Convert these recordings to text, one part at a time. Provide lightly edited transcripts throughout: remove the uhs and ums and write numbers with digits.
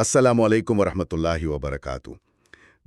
السلام علیکم ورحمۃ اللہ وبرکاتہ۔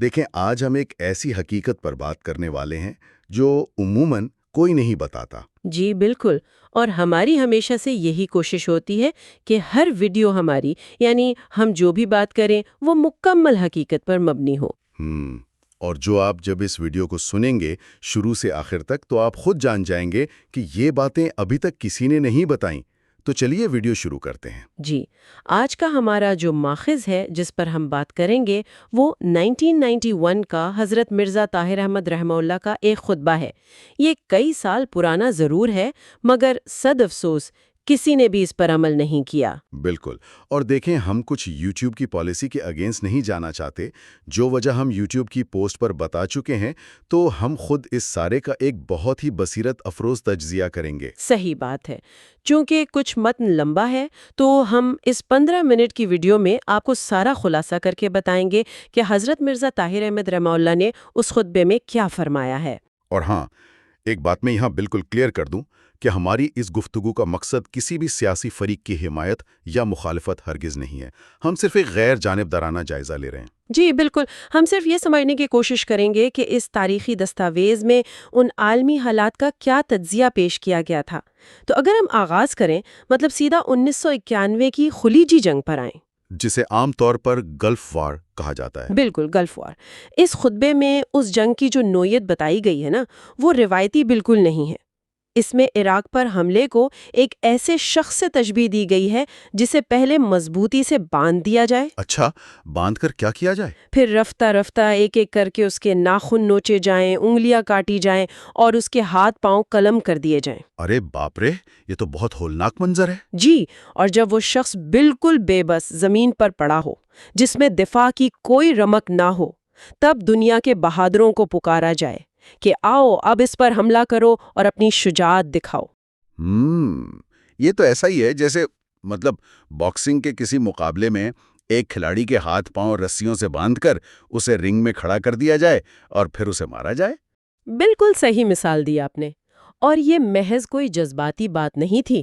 دیکھیں، آج ہم ایک ایسی حقیقت پر بات کرنے والے ہیں جو عموماً کوئی نہیں بتاتا۔ جی بالکل، اور ہماری ہمیشہ سے یہی کوشش ہوتی ہے کہ ہر ویڈیو ہماری یعنی ہم جو بھی بات کریں وہ مکمل حقیقت پر مبنی ہو۔ اور جو آپ جب اس ویڈیو کو سنیں گے شروع سے آخر تک تو آپ خود جان جائیں گے کہ یہ باتیں ابھی تک کسی نے نہیں بتائیں۔ تو چلیے ویڈیو شروع کرتے ہیں۔ جی، آج کا ہمارا جو ماخذ ہے جس پر ہم بات کریں گے وہ 1991 کا حضرت مرزا طاہر احمد رحمہ اللہ کا ایک خطبہ ہے۔ یہ کئی سال پرانا ضرور ہے، مگر صد افسوس کسی نے بھی اس پر عمل نہیں کیا۔ بالکل، اور دیکھیں، ہم کچھ یوٹیوب کی پالیسی کے اگینسٹ نہیں جانا چاہتے۔ جو وجہ ہم یوٹیوب کی پوسٹ پر بتا چکے ہیں، تو ہم خود اس سارے کا ایک بہت ہی بصیرت افروز تجزیہ کریں گے۔ صحیح بات ہے۔ چونکہ کچھ متن لمبا ہے تو ہم اس 15 منٹ کی ویڈیو میں آپ کو سارا خلاصہ کر کے بتائیں گے کہ حضرت مرزا طاہر احمد رحمہ اللہ نے اس خطبے میں کیا فرمایا ہے۔ اور ہاں، ایک بات میں یہاں بالکل کلیئر کر دوں کہ ہماری اس گفتگو کا مقصد کسی بھی سیاسی فریق کی حمایت یا مخالفت ہرگز نہیں ہے۔ ہم صرف ایک غیر جانبدارانہ جائزہ لے رہے ہیں۔ جی بالکل، ہم صرف یہ سمجھنے کی کوشش کریں گے کہ اس تاریخی دستاویز میں ان عالمی حالات کا کیا تجزیہ پیش کیا گیا تھا۔ تو اگر ہم آغاز کریں، مطلب سیدھا 1991 کی خلیجی جنگ پر آئیں، جسے عام طور پر گلف وار کہا جاتا ہے۔ بالکل گلف وار۔ اس خطبے میں اس جنگ کی جو نوعیت بتائی گئی ہے نا، وہ روایتی بالکل نہیں ہے۔ اس میں عراق پر حملے کو ایک ایسے شخص سے تشبیہ دی گئی ہے جسے پہلے مضبوطی سے باندھ دیا جائے۔ اچھا، باندھ کر کیا کیا جائے؟ پھر رفتہ رفتہ ایک ایک کر کے اس کے ناخن نوچے جائیں، انگلیاں کاٹی جائیں اور اس کے ہاتھ پاؤں قلم کر دیے جائیں۔ ارے باپ رے، یہ تو بہت ہولناک منظر ہے۔ جی، اور جب وہ شخص بالکل بے بس زمین پر پڑا ہو، جس میں دفاع کی کوئی رمق نہ ہو، تب دنیا کے بہادروں کو پکارا جائے کہ آؤ اب اس پر حملہ کرو اور اپنی شجاعت دکھاؤ۔ یہ تو ایسا ہی ہے جیسے باکسنگ کے کسی مقابلے میں ایک کھلاڑی کے ہاتھ پاؤں رسیوں سے باندھ کر اسے رنگ میں کھڑا کر دیا جائے اور پھر اسے مارا جائے۔ بالکل صحیح مثال دی آپ نے، اور یہ محض کوئی جذباتی بات نہیں تھی۔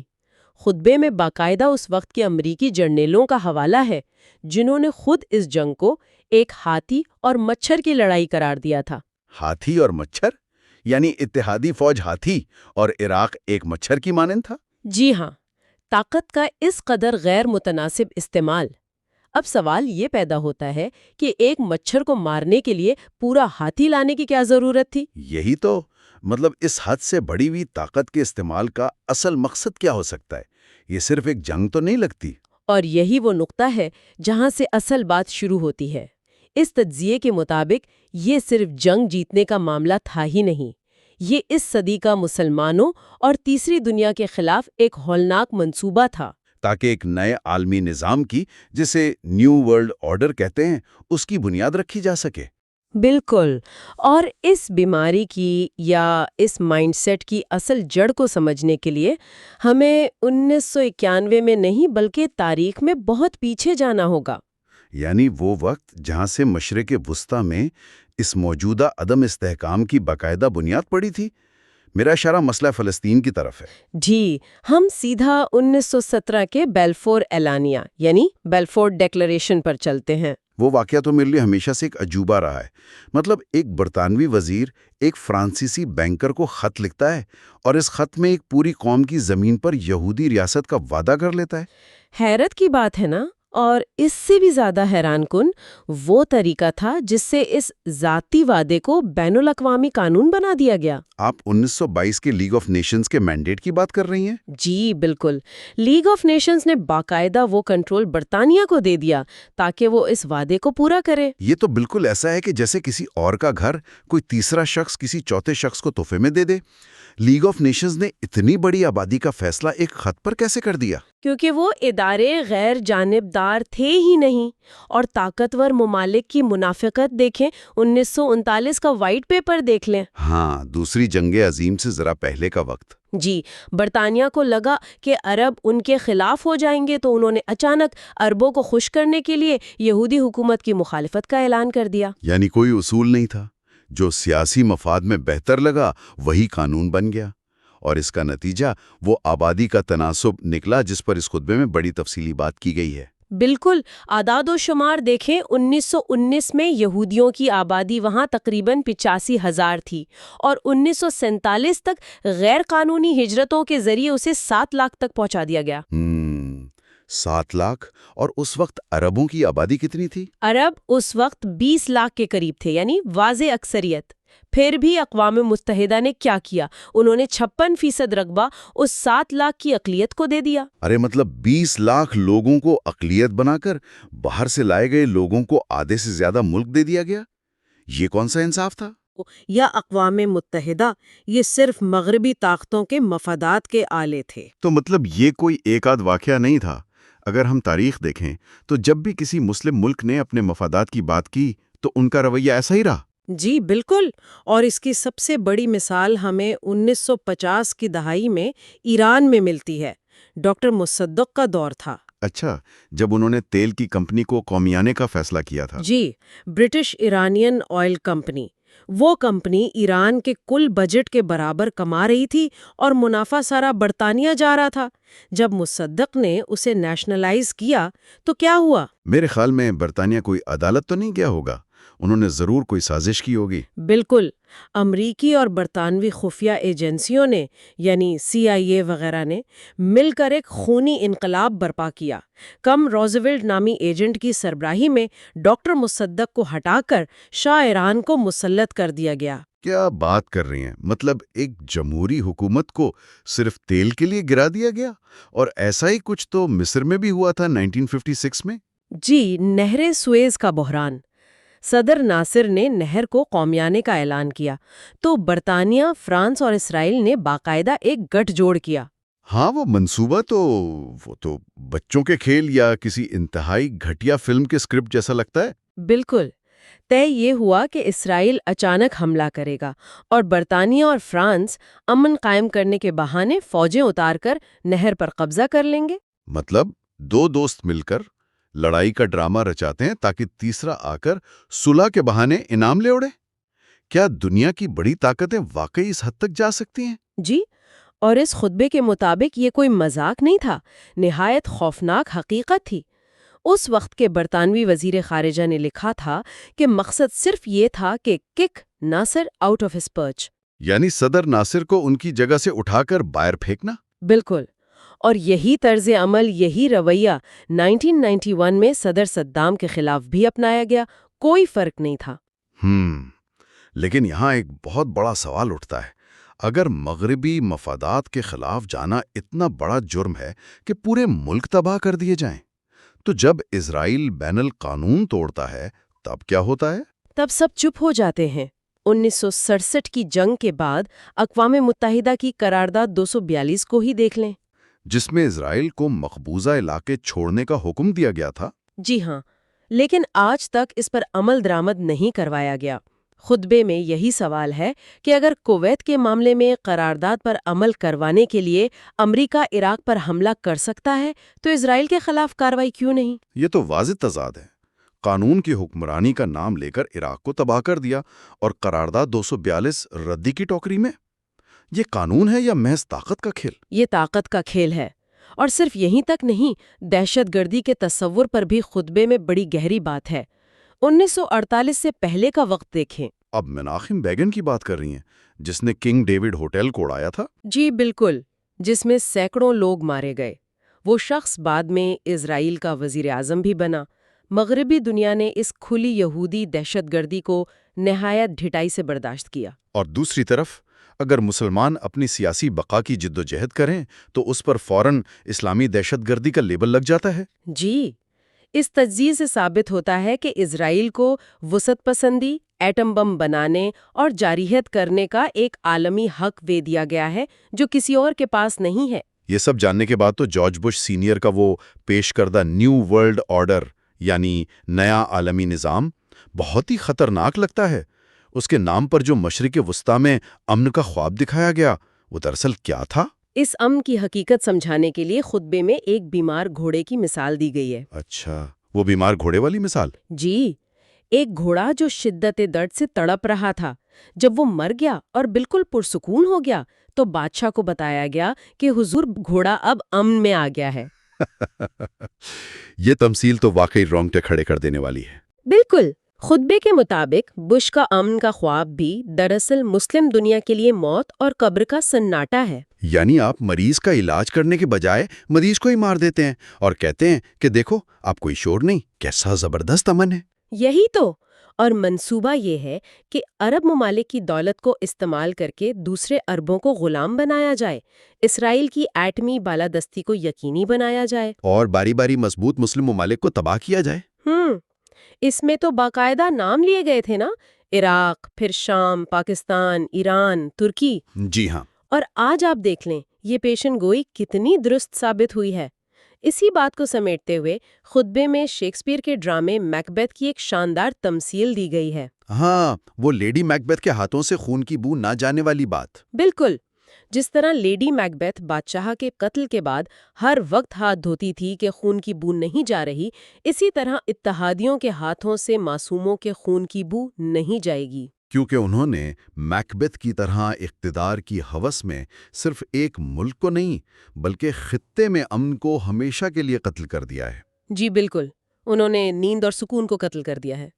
خطبے میں باقاعدہ اس وقت کے امریکی جرنیلوں کا حوالہ ہے جنہوں نے خود اس جنگ کو ایک ہاتھی اور مچھر کی لڑائی قرار دیا تھا۔ ہاتھی اور مچھر؟ یعنی اتحادی فوج ہاتھی اور عراق ایک مچھر کی مانند تھا؟ جی ہاں، طاقت کا اس قدر غیر متناسب استعمال۔ اب سوال یہ پیدا ہوتا ہے کہ ایک مچھر کو مارنے کے لیے پورا ہاتھی لانے کی کیا ضرورت تھی؟ یہی تو، اس حد سے بڑی ہوئی طاقت کے استعمال کا اصل مقصد کیا ہو سکتا ہے؟ یہ صرف ایک جنگ تو نہیں لگتی۔ اور یہی وہ نقطہ ہے جہاں سے اصل بات شروع ہوتی ہے۔ اس تجزیے کے مطابق یہ صرف جنگ جیتنے کا معاملہ تھا ہی نہیں، یہ اس صدی کا مسلمانوں اور تیسری دنیا کے خلاف ایک ہولناک منصوبہ تھا، تاکہ ایک نئے عالمی نظام کی، جسے نیو ورلڈ آرڈر کہتے ہیں، اس کی بنیاد رکھی جا سکے۔ بالکل۔ اور اس بیماری کی یا اس مائنڈ سیٹ کی اصل جڑ کو سمجھنے کے لیے ہمیں 1991 میں نہیں بلکہ تاریخ میں بہت پیچھے جانا ہوگا۔ یعنی وہ وقت جہاں سے مشرق وسطیٰ میں اس موجودہ عدم استحکام کی باقاعدہ بنیاد پڑی تھی۔ میرا اشارہ مسئلہ فلسطین کی طرف ہے۔ جی، ہم سیدھا 1917 کے بیلفور اعلانیہ یعنی بیلفور ڈیکلریشن پر چلتے ہیں۔ وہ واقعہ تو میرے لیے ہمیشہ سے ایک عجوبہ رہا ہے۔ ایک برطانوی وزیر ایک فرانسیسی بینکر کو خط لکھتا ہے اور اس خط میں ایک پوری قوم کی زمین پر یہودی ریاست کا وعدہ کر لیتا ہے۔ حیرت کی بات ہے نا؟ اور اس سے بھی زیادہ حیران کن وہ طریقہ تھا جس سے اس ذاتی وعدے کو بین الاقوامی قانون بنا دیا گیا۔ آپ 1922 کے لیگ آف نیشنز کے مینڈیٹ کی بات کر رہی ہیں؟ جی بالکل، لیگ آف نیشنز نے باقاعدہ وہ کنٹرول برطانیہ کو دے دیا تاکہ وہ اس وعدے کو پورا کرے۔ یہ تو بالکل ایسا ہے کہ جیسے کسی اور کا گھر کوئی تیسرا شخص کسی چوتھے شخص کو تحفے میں دے دے۔ لیگ آف نیشنز نے اتنی بڑی آبادی کا فیصلہ ایک خط پر کیسے کر دیا؟ کیونکہ وہ ادارے غیر جانبدار تھے ہی نہیں، اور طاقتور ممالک کی منافقت دیکھیں، 1939 کا وائٹ پیپر دیکھ لیں۔ ہاں، دوسری جنگ عظیم سے ذرا پہلے کا وقت۔ جی، برطانیہ کو لگا کہ عرب ان کے خلاف ہو جائیں گے تو انہوں نے اچانک عربوں کو خوش کرنے کے لیے یہودی حکومت کی مخالفت کا اعلان کر دیا۔ یعنی کوئی اصول نہیں تھا، جو سیاسی مفاد میں بہتر لگا وہی قانون بن گیا، اور اس کا نتیجہ وہ آبادی کا تناسب نکلا جس پر اس خطبے میں بڑی تفصیلی بات کی گئی ہے۔ بالکل، اعداد و شمار دیکھیں 1919 میں یہودیوں کی آبادی وہاں تقریباً 85,000 تھی اور 1947 تک غیر قانونی ہجرتوں کے ذریعے اسے 7 لاکھ تک پہنچا دیا گیا۔ 7 لاکھ؟ اور اس وقت عربوں کی آبادی کتنی تھی؟ عرب اس وقت 20 لاکھ کے قریب تھے، یعنی واضح اکثریت۔ پھر بھی اقوام متحدہ نے کیا کیا؟ انہوں نے 56% رقبہ اس 7 لاکھ کی اقلیت کو دے دیا۔ ارے مطلب 20 لاکھ لوگوں کو اقلیت بنا کر باہر سے لائے گئے لوگوں کو آدھے سے زیادہ ملک دے دیا گیا؟ یہ کون سا انصاف تھا؟ یا اقوام متحدہ یہ صرف مغربی طاقتوں کے مفادات کے آلے تھے؟ تو مطلب یہ کوئی ایک آدھ واقعہ نہیں تھا۔ اگر ہم تاریخ دیکھیں تو جب بھی کسی مسلم ملک نے اپنے مفادات کی بات کی تو ان کا رویہ ایسا ہی رہا۔ جی بالکل، اور اس کی سب سے بڑی مثال ہمیں 1950 کی دہائی میں ایران میں ملتی ہے۔ ڈاکٹر مصدق کا دور تھا۔ اچھا، جب انہوں نے تیل کی کمپنی کو قومیانے کا فیصلہ کیا تھا۔ جی، برٹش ایرانین آئل کمپنی۔ وہ کمپنی ایران کے کل بجٹ کے برابر کما رہی تھی اور منافع سارا برطانیہ جا رہا تھا۔ جب مصدق نے اسے نیشنلائز کیا تو کیا ہوا؟ میرے خیال میں برطانیہ کوئی عدالت تو نہیں گیا ہوگا، انہوں نے ضرور کوئی سازش کی ہوگی۔ بالکل، امریکی اور برطانوی خفیہ ایجنسیوں نے یعنی CIA وغیرہ نے مل کر ایک خونی انقلاب برپا کیا۔ کم روزویلٹ نامی ایجنٹ کی سربراہی میں ڈاکٹر مصدق کو ہٹا کر شاہ ایران کو مسلط کر دیا گیا۔ کیا بات کر رہی ہیں؟ مطلب ایک جمہوری حکومت کو صرف تیل کے لیے گرا دیا گیا؟ اور ایسا ہی کچھ تو مصر میں بھی ہوا تھا 1956 میں۔ جی، نہر سوئز کا بحران۔ صدر ناصر نے نہر کو قومیانے کا اعلان کیا تو برطانیہ، فرانس اور اسرائیل نے باقاعدہ ایک گٹھ جوڑ کیا۔ ہاں، وہ منصوبہ تو بچوں کے کھیل یا کسی انتہائی گھٹیا فلم کے اسکرپٹ جیسا لگتا ہے۔ بالکل، طے یہ ہوا کہ اسرائیل اچانک حملہ کرے گا اور برطانیہ اور فرانس امن قائم کرنے کے بہانے فوجیں اتار کر نہر پر قبضہ کر لیں گے۔ مطلب دو دوست مل کر لڑائی کا ڈرامہ رچاتے ہیں تاکہ تیسرا آ کر صلح کے بہانے انعام لے اڑے۔ کیا دنیا کی بڑی طاقتیں واقعی اس حد تک جا سکتی ہیں؟ جی، اور اس خطبے کے مطابق یہ کوئی مذاق نہیں تھا، نہایت خوفناک حقیقت تھی۔ اس وقت کے برطانوی وزیر خارجہ نے لکھا تھا کہ مقصد صرف یہ تھا کہ kick Nasser out of his perch, یعنی صدر ناصر کو ان کی جگہ سے اٹھا کر باہر پھینکنا۔ بالکل، اور یہی طرز عمل، یہی رویہ 1991 میں صدر صدام کے خلاف بھی اپنایا گیا، کوئی فرق نہیں تھا۔ لیکن یہاں ایک بہت بڑا سوال اٹھتا ہے، اگر مغربی مفادات کے خلاف جانا اتنا بڑا جرم ہے کہ پورے ملک تباہ کر دیے جائیں، تو جب اسرائیل بین القانون توڑتا ہے تب کیا ہوتا ہے؟ تب سب چپ ہو جاتے ہیں۔ 1967 کی جنگ کے بعد اقوام متحدہ کی قرارداد 242 کو ہی دیکھ لیں، جس میں اسرائیل کو مقبوضہ علاقے چھوڑنے کا حکم دیا گیا تھا۔ جی ہاں، لیکن آج تک اس پر عمل درآمد نہیں کروایا گیا۔ خطبے میں یہی سوال ہے کہ اگر کویت کے معاملے میں قرارداد پر عمل کروانے کے لیے امریکہ عراق پر حملہ کر سکتا ہے تو اسرائیل کے خلاف کارروائی کیوں نہیں؟ یہ تو واضح تضاد ہے۔ قانون کی حکمرانی کا نام لے کر عراق کو تباہ کر دیا اور قرارداد 242 ردی کی ٹوکری میں۔ یہ قانون ہے یا محض طاقت کا کھیل؟ یہ طاقت کا کھیل ہے، اور صرف یہیں تک نہیں، دہشت گردی کے تصور پر بھی خطبے میں بڑی گہری بات ہے۔ 1948 سے پہلے کا وقت دیکھیں۔ اب مناخم بیگن کی بات کر رہی ہیں، جس نے کنگ ڈیوڈ ہوٹل کو اڑایا تھا؟ جی بالکل، جس میں سینکڑوں لوگ مارے گئے۔ وہ شخص بعد میں اسرائیل کا وزیر اعظم بھی بنا۔ مغربی دنیا نے اس کھلی یہودی دہشت گردی کو نہایت ڈھٹائی سے برداشت کیا۔ اور دوسری طرف اگر مسلمان اپنی سیاسی بقا کی جد و جہد کریں تو اس پر فوراً اسلامی دہشت گردی کا لیبل لگ جاتا ہے۔ جی، اس تجزیے سے ثابت ہوتا ہے کہ اسرائیل کو وسعت پسندی، ایٹم بم بنانے اور جارحیت کرنے کا ایک عالمی حق دے دیا گیا ہے جو کسی اور کے پاس نہیں ہے۔ یہ سب جاننے کے بعد تو جارج بش سینئر کا وہ پیش کردہ نیو ورلڈ آرڈر یعنی نیا عالمی نظام بہت ہی خطرناک لگتا ہے۔ اس کے نام پر جو مشرق وسطیٰ میں امن کا خواب دکھایا گیا وہ دراصل کیا تھا؟ اس امن کی حقیقت سمجھانے کے لیے خطبے میں ایک بیمار گھوڑے کی مثال دی گئی ہے۔ اچھا، وہ بیمار گھوڑے والی مثال؟ جی، ایک گھوڑا جو شدت درد سے تڑپ رہا تھا۔ جب وہ مر گیا اور بالکل پرسکون ہو گیا تو بادشاہ کو بتایا گیا کہ حضور، گھوڑا اب امن میں آ گیا ہے۔ یہ تمثیل تو واقعی رونگٹے کھڑے کر دینے والی ہے۔ بالکل، خطبے کے مطابق بش کا امن کا خواب بھی دراصل مسلم دنیا کے لیے موت اور قبر کا سناٹا ہے۔ یعنی آپ مریض کا علاج کرنے کے بجائے مریض کو ہی مار دیتے ہیں اور کہتے ہیں کہ دیکھو آپ کوئی شور نہیں، کیسا زبردست امن ہے۔ یہی تو، اور منصوبہ یہ ہے کہ عرب ممالک کی دولت کو استعمال کر کے دوسرے عربوں کو غلام بنایا جائے، اسرائیل کی ایٹمی بالادستی کو یقینی بنایا جائے، اور باری باری مضبوط مسلم ممالک کو تباہ کیا جائے۔ اس میں تو باقاعدہ نام لیے گئے تھے نا، عراق، پھر شام، پاکستان، ایران، ترکی۔ جی ہاں۔ اور آج آپ دیکھ لیں یہ پیشن گوئی کتنی درست ثابت ہوئی ہے۔ اسی بات کو سمیٹتے ہوئے خطبے میں شیکسپیئر کے ڈرامے میکبیتھ کی ایک شاندار تمثیل دی گئی ہے۔ ہاں، وہ لیڈی میکبیتھ کے ہاتھوں سے خون کی بو نہ جانے والی بات۔ بالکل، جس طرح لیڈی میکبیتھ بادشاہ کے قتل کے بعد ہر وقت ہاتھ دھوتی تھی کہ خون کی بو نہیں جا رہی، اسی طرح اتحادیوں کے ہاتھوں سے معصوموں کے خون کی بو نہیں جائے گی۔ کیونکہ انہوں نے میکبیتھ کی طرح اقتدار کی ہوس میں صرف ایک ملک کو نہیں بلکہ خطے میں امن کو ہمیشہ کے لیے قتل کر دیا ہے۔ جی بالکل، انہوں نے نیند اور سکون کو قتل کر دیا ہے۔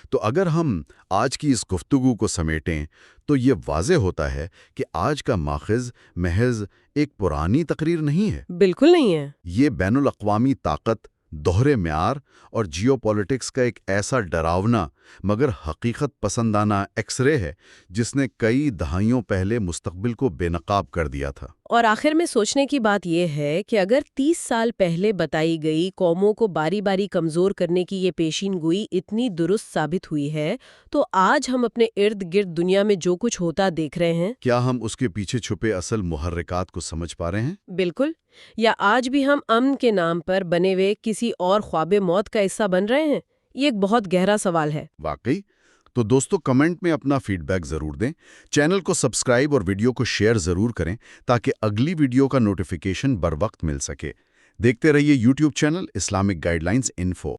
تو اگر ہم آج کی اس گفتگو کو سمیٹیں تو یہ واضح ہوتا ہے کہ آج کا ماخذ محض ایک پرانی تقریر نہیں ہے۔ بالکل نہیں ہے۔ یہ بین الاقوامی طاقت، دوہرے معیار اور جیو پولیٹکس کا ایک ایسا ڈراونا مگر حقیقت پسندانہ ایکس رے ہے جس نے کئی دہائیوں پہلے مستقبل کو بے نقاب کر دیا تھا۔ اور آخر میں سوچنے کی بات یہ ہے کہ اگر 30 سال پہلے بتائی گئی قوموں کو باری باری کمزور کرنے کی یہ پیشین گوئی اتنی درست ثابت ہوئی ہے، تو آج ہم اپنے ارد گرد دنیا میں جو کچھ ہوتا دیکھ رہے ہیں، کیا ہم اس کے پیچھے چھپے اصل محرکات کو سمجھ پا رہے ہیں؟ بالکل، یا آج بھی ہم امن کے نام پر بنے ہوئے کسی اور خواب موت کا حصہ بن رہے ہیں؟ یہ ایک بہت گہرا سوال ہے۔ واقعی؟ تو دوستو کمنٹ میں اپنا فیڈ بیک ضرور دیں، چینل کو سبسکرائب اور ویڈیو کو شیئر ضرور کریں تاکہ اگلی ویڈیو کا نوٹیفیکیشن بر وقت مل سکے۔ دیکھتے رہیے YouTube channel Islamic guide lines info.